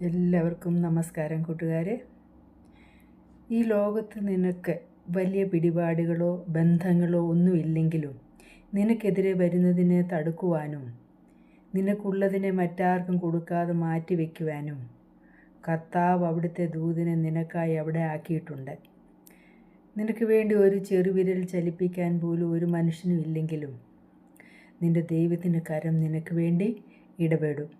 എല്ലാവർക്കും നമസ്കാരം കൂട്ടുകാരെ. ഈ ലോകത്ത് നിനക്ക് വലിയ പിടിപാടുകളോ ബന്ധങ്ങളോ ഒന്നുമില്ലെങ്കിലും നിനക്കെതിരെ വരുന്നതിനെ തടുക്കുവാനും നിനക്കുള്ളതിനെ മറ്റാർക്കും കൊടുക്കാതെ മാറ്റിവെക്കുവാനും കർത്താവ് അവിടുത്തെ ദൂതനെ നിനക്കായി അവിടെ ആക്കിയിട്ടുണ്ട്. നിനക്ക് വേണ്ടി ഒരു ചെറുവിരൽ ചലിപ്പിക്കാൻ പോലും ഒരു മനുഷ്യനും ഇല്ലെങ്കിലും നിൻ്റെ ദൈവത്തിൻ്റെ കരം നിനക്ക് വേണ്ടി ഇടപെടും.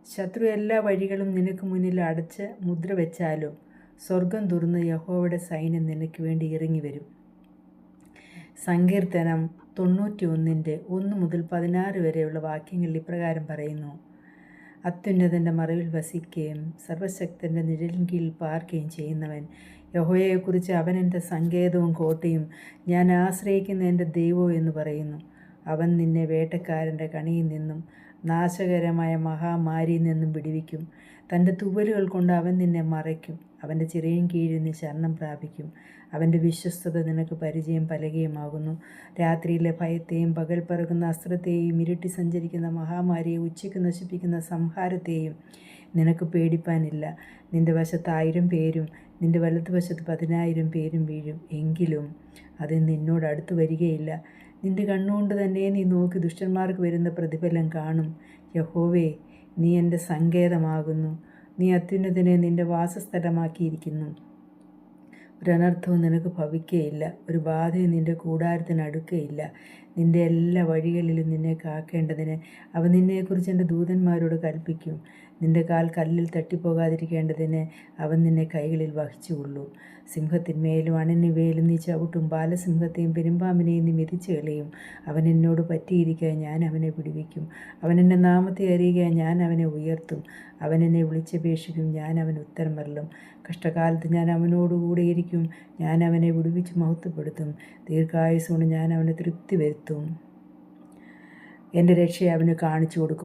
ശത്രു എല്ലാ വഴികളും നിനക്ക് മുന്നിൽ അടച്ച് മുദ്ര വെച്ചാലും സ്വർഗം തുറന്ന് യഹോവയുടെ സൈന്യം നിനക്ക് വേണ്ടി ഇറങ്ങി വരും. സങ്കീർത്തനം 91:1-16 വരെയുള്ള വാക്യങ്ങളിൽ ഇപ്രകാരം പറയുന്നു: അത്യുന്നതൻ്റെ മറവിൽ വസിക്കുകയും സർവശക്തൻ്റെ നിഴലിൻ കീഴിൽ പാർക്കുകയും ചെയ്യുന്നവൻ, യഹോവയെക്കുറിച്ച് അവൻ എൻ്റെ സങ്കേതവും കോട്ടയും ഞാൻ ആശ്രയിക്കുന്ന എൻ്റെ ദൈവവും എന്ന് പറയുന്നു. അവൻ നിന്നെ വേട്ടക്കാരൻ്റെ കണിയിൽ നിന്നും നാശകരമായ മഹാമാരിയിൽ നിന്നും വിടുവിക്കും. തൻ്റെ തൂവലുകൾ കൊണ്ട് അവൻ നിന്നെ മറയ്ക്കും. അവൻ്റെ ചിറയിൻ കീഴിൽ നീ ശരണം പ്രാപിക്കും. അവൻ്റെ വിശ്വസ്തത നിനക്ക് പരിചയം പലകയുമാകുന്നു. രാത്രിയിലെ ഭയത്തെയും പകൽ പറക്കുന്ന അസ്ത്രത്തെയും ഇരുട്ടി സഞ്ചരിക്കുന്ന മഹാമാരിയെ ഉച്ചയ്ക്ക് നശിപ്പിക്കുന്ന സംഹാരത്തെയും നിനക്ക് പേടിപ്പാനില്ല. നിൻ്റെ വശത്ത് 1000 പേരും നിൻ്റെ വലതുവശത്ത് 10,000 പേരും വീഴും, എങ്കിലും അത് നിന്നോട് അടുത്ത് വരികയില്ല. നിൻ്റെ കണ്ണുകൊണ്ട് തന്നെ നീ നോക്കി ദുഷ്ടന്മാർക്ക് വരുന്ന പ്രതിഫലം കാണും. യഹോവേ, നീ എൻ്റെ സങ്കേതമാകുന്നു. നീ അത്യുന്നതനെ നിൻ്റെ വാസസ്ഥലമാക്കിയിരിക്കുന്നു. ഒരനർത്ഥവും നിനക്ക് ഭവിക്കുകയില്ല, ഒരു ബാധയും നിൻ്റെ കൂടാരത്തിന് അടുക്കുകയില്ല. നിൻ്റെ എല്ലാ വഴികളിലും നിന്നെ കാക്കേണ്ടതിന് അവൻ നിന്നെക്കുറിച്ച് എൻ്റെ ദൂതന്മാരോട് കൽപ്പിക്കും. നിൻ്റെ കാൽ കല്ലിൽ തട്ടിപ്പോകാതിരിക്കേണ്ടതിന് അവൻ നിന്നെ കൈകളിൽ വഹിച്ചുകൊള്ളൂ. സിംഹത്തിന്മേലും അണനിവേലും നീ ചവിട്ടും. ബാലസിംഹത്തെയും പെരുമ്പാമ്പിനെയും നീ മെതിച്ചു കളയും. അവൻ എന്നോട് പറ്റിയിരിക്കാൻ ഞാൻ അവനെ വിടുവിക്കും. അവൻ എൻ്റെ നാമത്തെ അറിയുകയാൽ ഞാൻ അവനെ ഉയർത്തും. അവൻ എന്നെ വിളിച്ചപേക്ഷിക്കും, ഞാൻ അവന് ഉത്തരം അരുളും. കഷ്ടകാലത്ത് ഞാൻ അവനോടുകൂടെ ഇരിക്കും. ഞാൻ അവനെ വിടുവിച്ച് മഹത്വപ്പെടുത്തും. ദീർഘായുസ്സുകൊണ്ട് ഞാൻ അവനെ തൃപ്തി വരുത്തും. എൻ്റെ രക്ഷയെ അവന് കാണിച്ചു കൊടുക്കും.